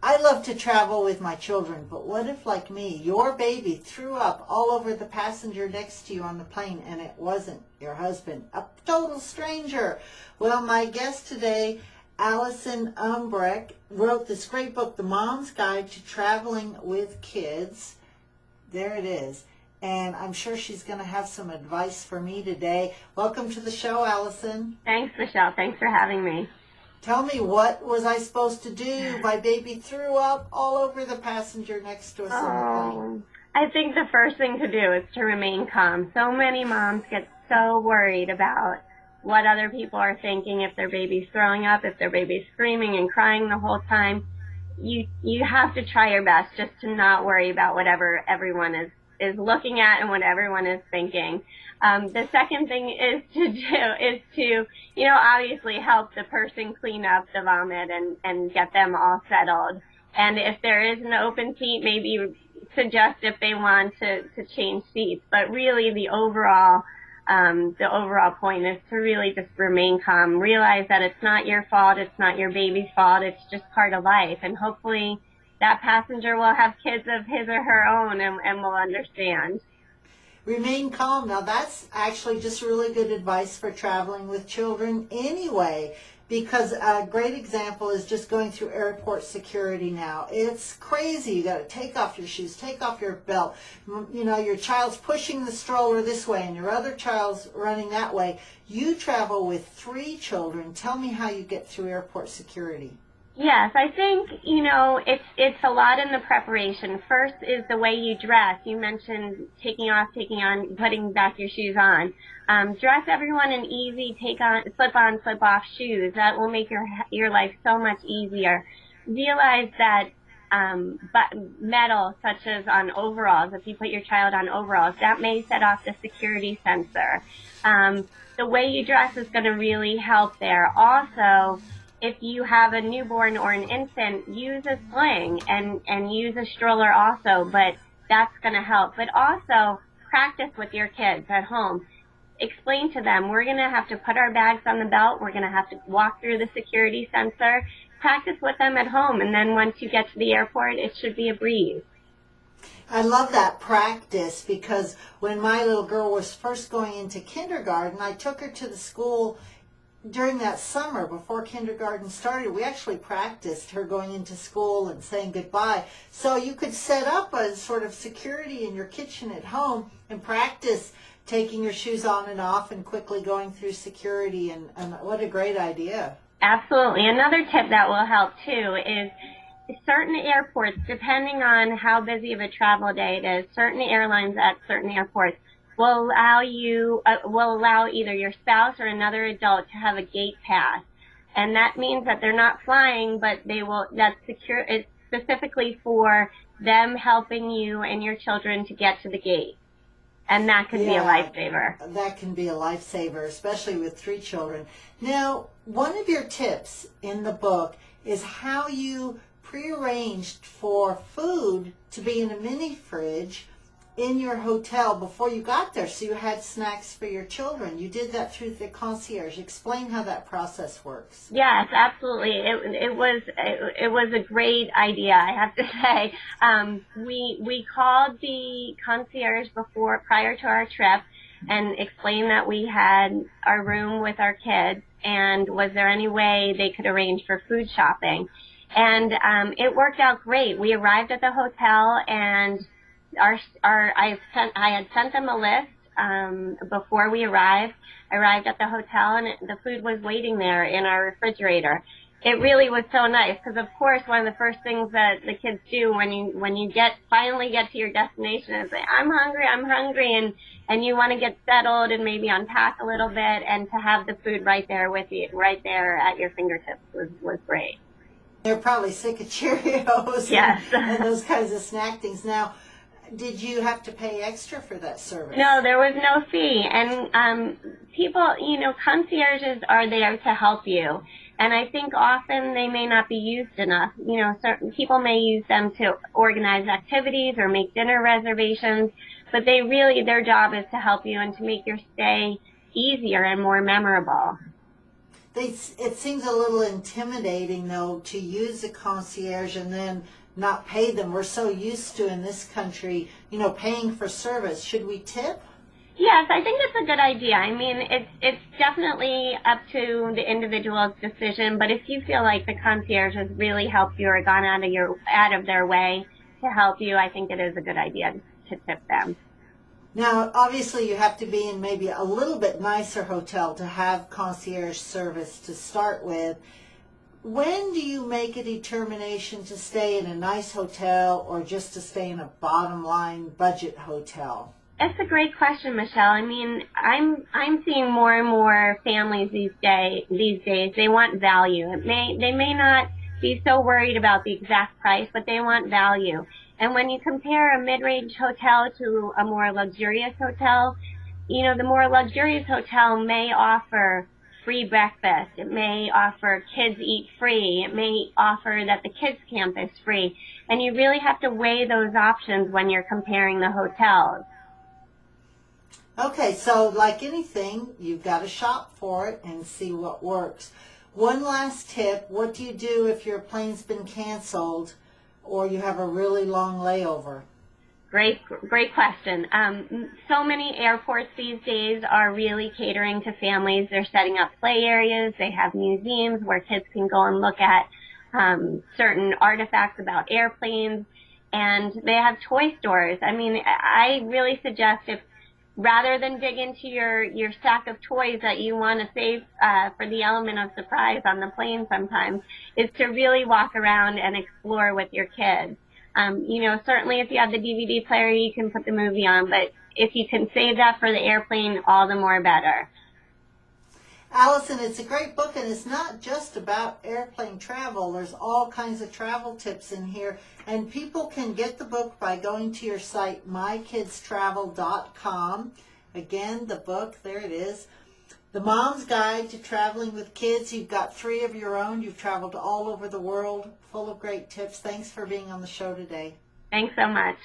I love to travel with my children, but what if, like me, your baby threw up all over the passenger next to you on the plane and it wasn't your husband, a total stranger? Well, my guest today, Allison Umbricht, wrote this great book, The Mom's Guide to Traveling with Kids. There it is. And I'm sure she's going to have some advice for me today. Welcome to the show, Allison. Thanks, Michelle. Thanks for having me. Tell me, what was I supposed to do? My baby threw up all over the passenger next to us on the plane. I think the first thing to do is to remain calm. So many moms get so worried about what other people are thinking, if their baby's throwing up, if their baby's screaming and crying the whole time. You have to try your best just to not worry about whatever everyone is looking at and what everyone is thinking. The second thing is to obviously help the person clean up the vomit and get them all settled. And if there is an open seat, maybe suggest if they want to change seats. But really the overall point is to really just remain calm. Realize that it's not your fault, it's not your baby's fault, it's just part of life. And hopefully that passenger will have kids of his or her own and will understand. Remain calm. Now, that's actually just really good advice for traveling with children anyway, because a great example is just going through airport security now. It's crazy. You got to take off your shoes, take off your belt. You know, your child's pushing the stroller this way and your other child's running that way. You travel with 3 children. Tell me how you get through airport security. Yes, I think, it's a lot in the preparation. First is the way you dress. You mentioned taking off, taking on, putting back your shoes on. Dress everyone in easy slip on, slip off shoes. That will make your life so much easier. Realize that metal, such as on overalls, if you put your child on overalls, that may set off the security sensor. The way you dress is going to really help there. Also, if you have a newborn or an infant, use a sling and use a stroller also, but that's going to help. But also, practice with your kids at home. Explain to them, we're going to have to put our bags on the belt, we're going to have to walk through the security sensor. Practice with them at home, and then once you get to the airport, it should be a breeze. I love that practice, because when my little girl was first going into kindergarten, I took her to the school during that summer before kindergarten started. We actually practiced her going into school and saying goodbye. So you could set up a sort of security in your kitchen at home and practice taking your shoes on and off and quickly going through security. And what a great idea. Absolutely. Another tip that will help too is certain airports, depending on how busy of a travel day it is, certain airlines at certain airports will allow either your spouse or another adult to have a gate pass, and that means that they're not flying, but that's secure. It's specifically for them helping you and your children to get to the gate, and that could be a lifesaver. That can be a lifesaver, especially with 3 children. Now, one of your tips in the book is how you prearranged for food to be in a mini fridge in your hotel before you got there, so you had snacks for your children. You did that through the concierge. Explain how that process works. Yes, absolutely. It was a great idea, I have to say. We called the concierge prior to our trip and explained that we had our room with our kids, and was there any way they could arrange for food shopping. And it worked out great. We arrived at the hotel, and I had sent them a list before we arrived. I arrived at the hotel, and the food was waiting there in our refrigerator. It really was so nice, because of course one of the first things that the kids do when you finally get to your destination is say, I'm hungry, and you want to get settled and maybe unpack a little bit, and to have the food right there with you, right there at your fingertips was great. They're probably sick of Cheerios yes. and those kinds of snack things. Now, did you have to pay extra for that service? No, there was no fee. And people, concierges are there to help you. And I think often they may not be used enough. Certain people may use them to organize activities or make dinner reservations, but their job is to help you and to make your stay easier and more memorable. it seems a little intimidating, though, to use a concierge and then not pay them. We're so used to in this country, paying for service. Should we tip? Yes, I think it's a good idea. I mean, it's definitely up to the individual's decision, but if you feel like the concierge has really helped you or gone out of their way to help you, I think it is a good idea to tip them. Now, obviously, you have to be in maybe a little bit nicer hotel to have concierge service to start with. When do you make a determination to stay in a nice hotel or just to stay in a bottom line budget hotel? That's a great question, Michelle. I mean, I'm seeing more and more families these days. They want value. They may not be so worried about the exact price, but they want value. And when you compare a mid-range hotel to a more luxurious hotel, the more luxurious hotel may offer free breakfast. It may offer kids eat free. It may offer that the kids camp is free. And you really have to weigh those options when you're comparing the hotels. Okay, so like anything, you've got to shop for it and see what works. One last tip, what do you do if your plane's been canceled or you have a really long layover? Great question. So many airports these days are really catering to families. They're setting up play areas. They have museums where kids can go and look at certain artifacts about airplanes, and they have toy stores. I mean, I really suggest, if rather than dig into your stack of toys that you want to save for the element of surprise on the plane sometimes, is to really walk around and explore with your kids. Certainly if you have the DVD player, you can put the movie on, but if you can save that for the airplane, all the more better. Allison, it's a great book, and it's not just about airplane travel. There's all kinds of travel tips in here, and people can get the book by going to your site, mykidstravel.com. Again, the book, there it is. The Mom's Guide to Traveling with Kids. You've got 3 of your own. You've traveled all over the world, full of great tips. Thanks for being on the show today. Thanks so much.